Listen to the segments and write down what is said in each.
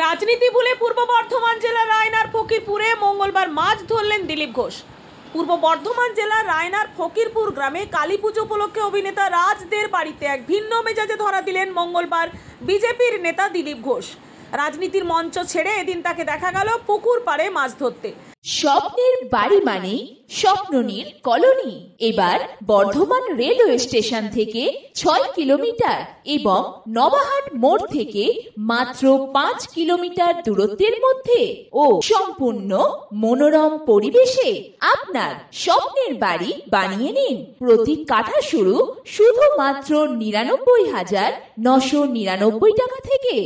রাজনীতি ভুলে পূর্ব বর্ধমান জেলার রায়নার ফকিরপুরে মঙ্গলবার মাছ ধরলেন দিলীপ ঘোষ। পূর্ব বর্ধমান জেলার রায়নার ফকিরপুর গ্রামে কালী পুজো উপলক্ষে অভিনেতা রাজদের বাড়িতে এক ভিন্ন মেজাজে ধরা দিলেন মঙ্গলবার বিজেপির নেতা দিলীপ ঘোষ। রাজনীতির মঞ্চ ছেড়ে এদিন তাকে দেখা গেল পুকুর পাড়ে মাছ ধরতে। স্বপ্নের বাড়ি মানে স্বপ্ননীর কলোনি। এবার বর্ধমান রেলওয়ে স্টেশন থেকে 6 কিলোমিটার এবং নবাহাট মোড় থেকে মাত্র 5 কিলোমিটার দূরত্বের মধ্যে ও সম্পূর্ণ মনোরম পরিবেশে আপনার স্বপ্নের বাড়ি বানিয়ে নিন। প্রতি কাঠা শুধুমাত্র 99,999 টাকা থেকে।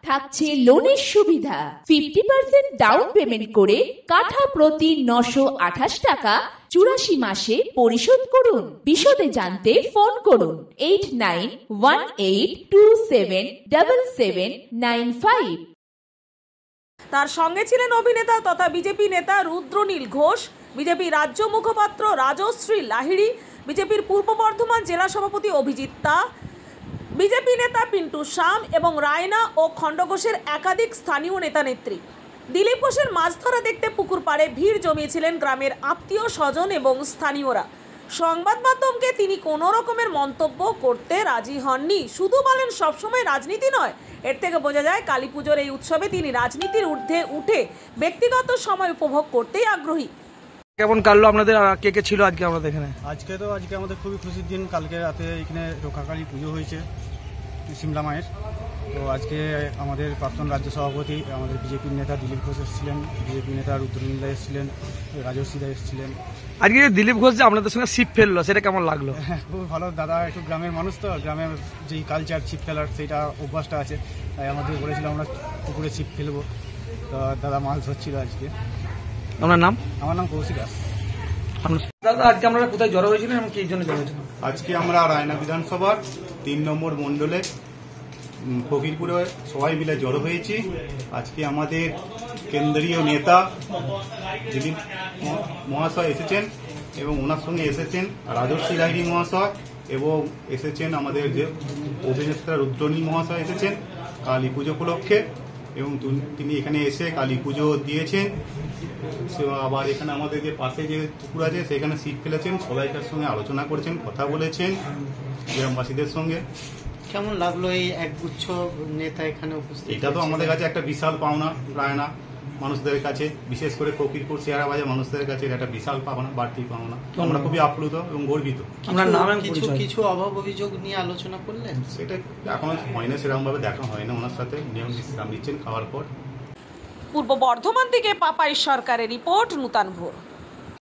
থাকছে লোনের সুবিধা। 50% ডাউন পেমেন্ট করে কাঠা প্রতি 928 টাকা 84 মাসে পরিশোধ করুন। বিশদে জানতে ফোন করুন 8918277795। তার সঙ্গে ছিলেন অভিনেতা তথা বিজেপি নেতা রুদ্রনীল ঘোষ, বিজেপি রাজ্য মুখপাত্র রাজশ্রী লাহিড়ী, বিজেপির পূর্ব বর্ধমান জেলা সভাপতি অভিজিৎ তা, বিজেপি নেতা পিন্টু শাম এবং রায়না ও খণ্ডঘোষের একাধিক স্থানীয় নেতা নেত্রী। দিলীপ ঘোষের মাছ ধরা দেখতে পুকুর পাড়ে ভিড় জমিয়েছিলেন গ্রামের আত্মীয় স্বজন এবং স্থানীয়রা। সংবাদ মাধ্যমকে তিনি কোনো রকমের মন্তব্য করতে রাজি হননি। শুধু বলেন সবসময় রাজনীতি নয়। এর থেকে বোঝা যায় কালী পুজোর এই উৎসবে তিনি রাজনীতির ঊর্ধ্বে উঠে ব্যক্তিগত সময় উপভোগ করতেই আগ্রহী। কেমন কাটলো আপনাদের? কে কে ছিল আজকে আমাদের এখানে? আজকে আমাদের খুবই খুশির দিন। কালকে রাতে এখানে রক্ষাকালী পুজো হয়েছে সিমলা মায়ের। তো আজকে আমাদের প্রাক্তন রাজ্য সভাপতি আমাদের বিজেপির নেতা দিলীপ ঘোষ এসেছিলেন, বিজেপি নেতা রুদ্রনীল দা এসেছিলেন, রাজশ্রী দা এসেছিলেন। আজকে দিলীপ ঘোষ যে আপনাদের সঙ্গে ছিপ ফেললো সেটা কেমন লাগলো? হ্যাঁ, খুব ভালো। দাদা একটু গ্রামের মানুষ, তো গ্রামের যেই কালচার ছিপ ফেলার সেইটা অভ্যাসটা আছে, তাই আমাদের বলেছিল আমরা পুকুরে ছিপ ফেলবো। তো দাদা মাছ ধরছিল আজকে। আপনার নাম? আমার নাম কৌশিক দাস। দাদা আজকে আমরা কোথায় জড়ো হয়েছিলেন এবং কি জন্য জড়ো হয়েছিলেন? আজকে আমরা রায়না বিধানসভার 3 নম্বর মণ্ডলে ফকিরপুরে সবাই মিলে জড়ো হয়েছি। আজকে আমাদের কেন্দ্রীয় নেতা দিলীপ মহাশয় এসেছেন এবং ওনার সঙ্গে এসেছেন রাজশ্রী লাহিড়ী মহাশয় এবং এসেছেন আমাদের যে অভিনেতা রুদ্রনীল মহাশয় এসেছেন কালী পুজো উপলক্ষে এবং তিনি এখানে এসে কালী পুজো দিয়েছেন। আবার এখানে আমাদের যে পাশে যে পুকুর আছে সেখানে ছিপ ফেলেছেন, সবাইকার সঙ্গে আলোচনা করেছেন, কথা বলেছেন গ্রামবাসীদের সঙ্গে। কেমন লাগলো এই একগুচ্ছ নেতা এখানে উপস্থিত? এটা তো আমাদের কাছে একটা বিশাল পাওনা, রায়না মানুষদের কাছে, বিশেষ করে ফকিরপুর শেয়ারা বাজার মানুষদের কাছে এটা একটা বিশাল পাওনা, বাড়তি পাওনা। আমরা খুবই আপ্লুত এবং গর্বিত। কিছু অভাব অভিযোগ নিয়ে আলোচনা করলেন? সেটা এখনো হয় না, সেরকম ভাবে দেখা হয় না। ওনার সাথে নিয়ম বিশ্রাম দিচ্ছেন খাওয়ার পর। পূর্ব বর্ধমান থেকে পাপাই সরকারের রিপোর্ট, নূতন ভোর।